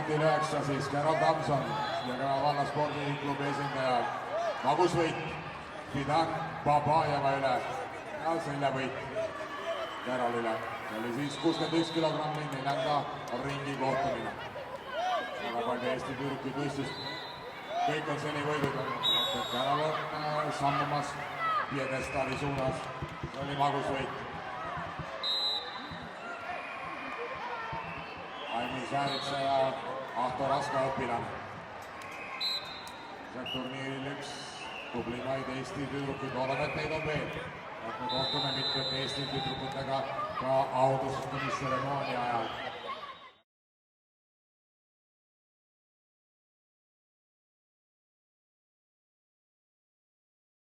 punktil 9 siis Gerald Tamson, Jõgeva valla spordiklubi esindaja. Magus võit Fidan Babajeva üle ja selle võit Geralile. See oli siis 61 kilogrammi 4. ringi kohtumine. Väga palju Eesti tüdrukuid võistlust. Kõik on seni võidud olnud. Geral on sammumas piedestaali suunas. See oli magus võit. Aimi Säärikse ja Ahto Raska õpilane. See turniiril üks tublimaid Eesti tüdrukuid, loodame, et neid on veel. Me kohtume mitmete Eesti tüdrukutega ka autasustamisseremoonia ajal.